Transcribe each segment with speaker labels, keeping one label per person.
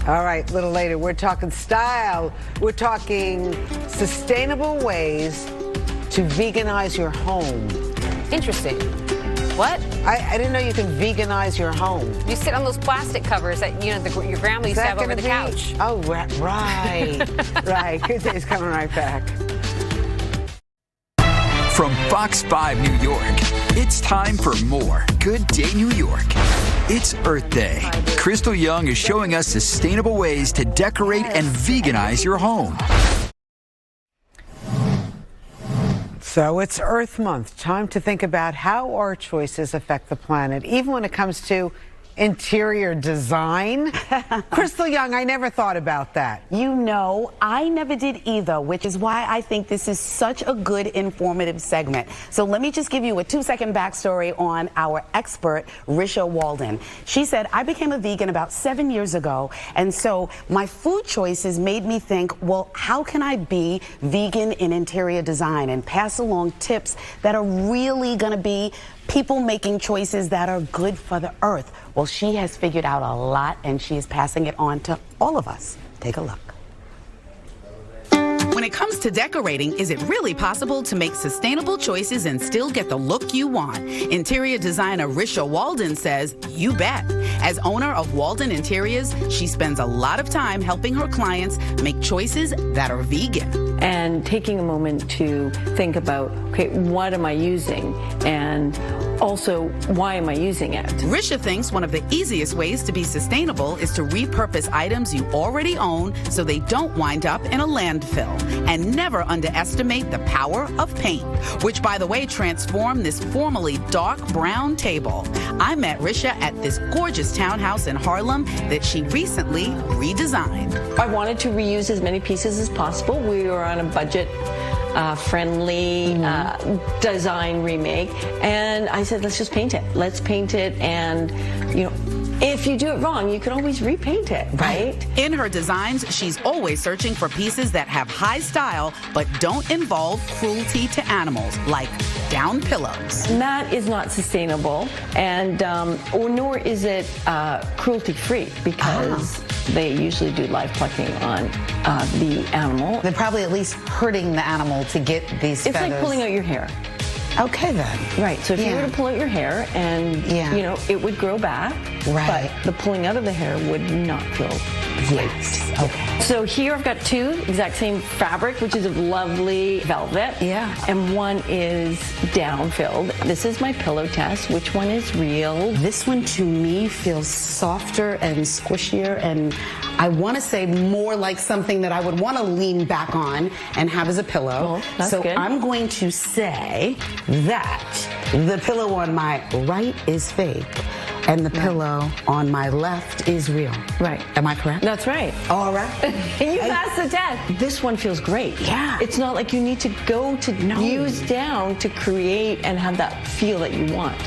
Speaker 1: All right, a little later, we're talking style. We're talking sustainable ways to veganize your home.
Speaker 2: Interesting. What?
Speaker 1: I didn't know you can veganize your home.
Speaker 2: You sit on those plastic covers that, you know, your grandma used to have over the couch.
Speaker 1: Oh, right. Right. Good Day's coming right back.
Speaker 3: From Fox 5 New York, it's time for more Good Day New York. It's Earth Day. Christal Young is showing us sustainable ways to decorate and veganize your home.
Speaker 1: So it's Earth Month. Time to think about how our choices affect the planet, even when it comes to interior design. Christal Young, I never thought about that.
Speaker 4: You know, I never did either, which is why I think this is such a good informative segment. So let me just give you a 2-second backstory on our expert, Risha Walden. She said, I became a vegan about 7 years ago, and so my food choices made me think, well, how can I be vegan in interior design and pass along tips that are really going to be people making choices that are good for the earth? Well, she has figured out a lot, and she is passing it on to all of us. Take a look.
Speaker 5: When it comes to decorating, is it really possible to make sustainable choices and still get the look you want? Interior designer Risha Walden says, you bet. As owner of Walden Interiors, she spends a lot of time helping her clients make choices that are vegan.
Speaker 6: And taking a moment to think about, okay, what am I using? And also, why am I using it?
Speaker 5: Risha thinks one of the easiest ways to be sustainable is to repurpose items you already own so they don't wind up in a landfill. And never underestimate the power of paint, which, by the way, transformed this formerly dark brown table. I met Risha at this gorgeous townhouse in Harlem that she recently redesigned.
Speaker 6: I wanted to reuse as many pieces as possible. We were on a budget friendly design remake, and I said, let's just paint it. Let's paint it, and you know, if you do it wrong, you can always repaint it, right?
Speaker 5: In her designs, she's always searching for pieces that have high style but don't involve cruelty to animals, like down pillows.
Speaker 6: And that is not sustainable, and nor is it cruelty-free, because they usually do live plucking on the animal.
Speaker 4: They're probably at least hurting the animal to get these feathers.
Speaker 6: It's like pulling out your hair.
Speaker 4: Okay then.
Speaker 6: Right, so if you were to pull out your hair and, you know, it would grow back, but the pulling out of the hair would not feel great.
Speaker 4: Okay.
Speaker 6: So here I've got two exact same fabric, which is a lovely velvet.
Speaker 4: Yeah.
Speaker 6: And one is down-filled. This is my pillow test. Which one is real?
Speaker 4: This one to me feels softer and squishier, and I want to say more like something that I would want to lean back on and have as a pillow.
Speaker 6: Well, that's
Speaker 4: so
Speaker 6: good.
Speaker 4: I'm going to say that the pillow on my right is fake and the pillow on my left is real.
Speaker 6: Right.
Speaker 4: Am I correct?
Speaker 6: That's right.
Speaker 4: All right.
Speaker 6: You passed the test. This one feels great.
Speaker 4: Yeah.
Speaker 6: It's not like you need to go to use down to create and have that feel that you want.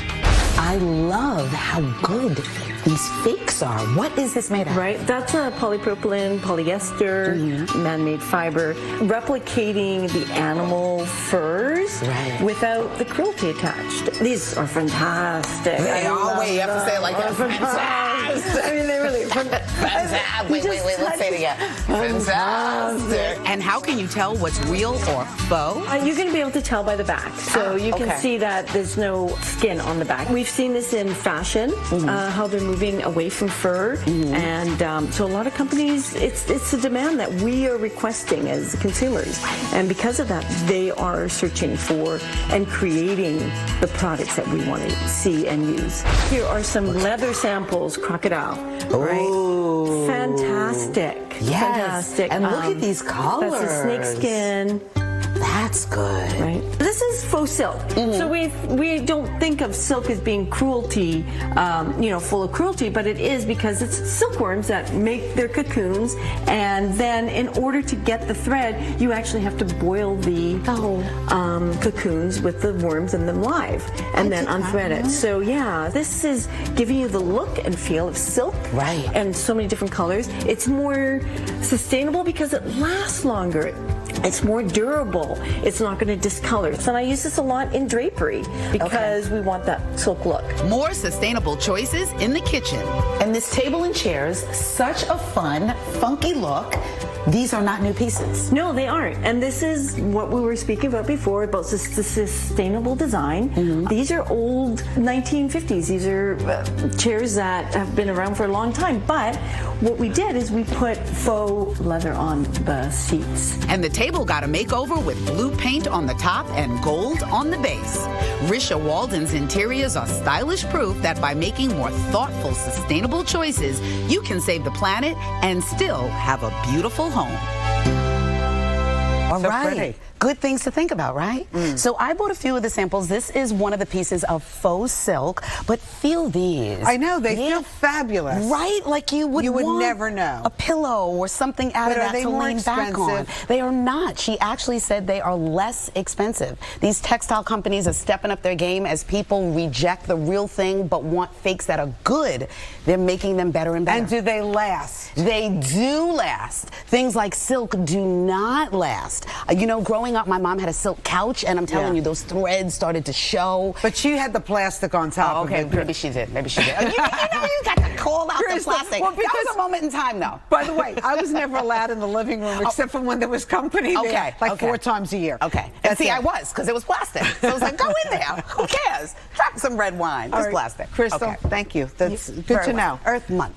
Speaker 4: I love how good these fakes are. What is this made of?
Speaker 6: Right, that's a polypropylene, polyester, man-made fiber, replicating the animal furs without the cruelty attached. These are fantastic.
Speaker 4: They are. Wait, you have to say it like that. Fantastic.
Speaker 6: I mean, they really
Speaker 4: fantastic. Wait, let's say it again. Fantastic.
Speaker 5: And how can you tell what's real or faux?
Speaker 6: You're going to be able to tell by the back. So you can see that there's no skin on the back. We've seen this in fashion, how they're moving away from fur. And so a lot of companies, it's a demand that we are requesting as consumers. And because of that, they are searching for and creating the products that we want to see and use. Here are some leather samples, crocodile. Right? Fantastic.
Speaker 4: Yes.
Speaker 6: Fantastic.
Speaker 4: And look at these colors.
Speaker 6: That's a snake skin.
Speaker 4: That's good.
Speaker 6: Right. This is faux silk. So we don't think of silk as being cruelty, you know, full of cruelty, but it is because it's silkworms that make their cocoons, and then in order to get the thread, you actually have to boil the cocoons with the worms in them live, and then unthread it. So yeah, this is giving you the look and feel of silk, and so many different colors. It's more sustainable because it lasts longer. It's more durable. It's not going to discolor. And I use this a lot in drapery because we want that sort silk look.
Speaker 5: More sustainable choices in the kitchen.
Speaker 4: And this table and chairs, such a fun, funky look. These are not new pieces.
Speaker 6: No, they aren't. And this is what we were speaking about before, about the sustainable design. These are old 1950s. These are chairs that have been around for a long time. But what we did is we put faux leather on the seats.
Speaker 5: And the table got a makeover with blue paint on the top and gold on the base. Risha Walden's interiors are stylish proof that by making more thoughtful, sustainable choices, you can save the planet and still have a beautiful home.
Speaker 4: All
Speaker 1: So
Speaker 4: right.
Speaker 1: pretty.
Speaker 4: Good things to think about, right? So I bought a few of the samples. This is one of the pieces of faux silk, but feel these.
Speaker 1: I know, they feel fabulous.
Speaker 4: Right? Like you would want
Speaker 1: never know.
Speaker 4: a pillow or something out
Speaker 1: But
Speaker 4: of
Speaker 1: are
Speaker 4: that
Speaker 1: they
Speaker 4: to
Speaker 1: more
Speaker 4: lean back on.
Speaker 1: expensive?
Speaker 4: They are not. She actually said they are less expensive. These textile companies are stepping up their game as people reject the real thing but want fakes that are good. They're making them better and better.
Speaker 1: And do they last?
Speaker 4: They do last. Things like silk do not last. You know, growing up, my mom had a silk couch, and I'm telling you, those threads started to show.
Speaker 1: But she had the plastic on top
Speaker 4: Okay,
Speaker 1: of it.
Speaker 4: maybe she did. Maybe she did. You got to call out the
Speaker 1: Crystal,
Speaker 4: plastic.
Speaker 1: well,
Speaker 4: That
Speaker 1: because-
Speaker 4: was a moment in time, though.
Speaker 1: By the way, I was never allowed in the living room except for when there was company there, like 4 times a year.
Speaker 4: Okay. And
Speaker 1: That's
Speaker 4: see,
Speaker 1: it.
Speaker 4: I was, because it was plastic. So I was like, go in there. Who cares? Drop some red wine.
Speaker 1: All
Speaker 4: Just
Speaker 1: right.
Speaker 4: plastic.
Speaker 1: Crystal,
Speaker 4: Okay.
Speaker 1: thank you. That's good
Speaker 4: Very
Speaker 1: to
Speaker 4: well.
Speaker 1: know.
Speaker 4: Earth Month.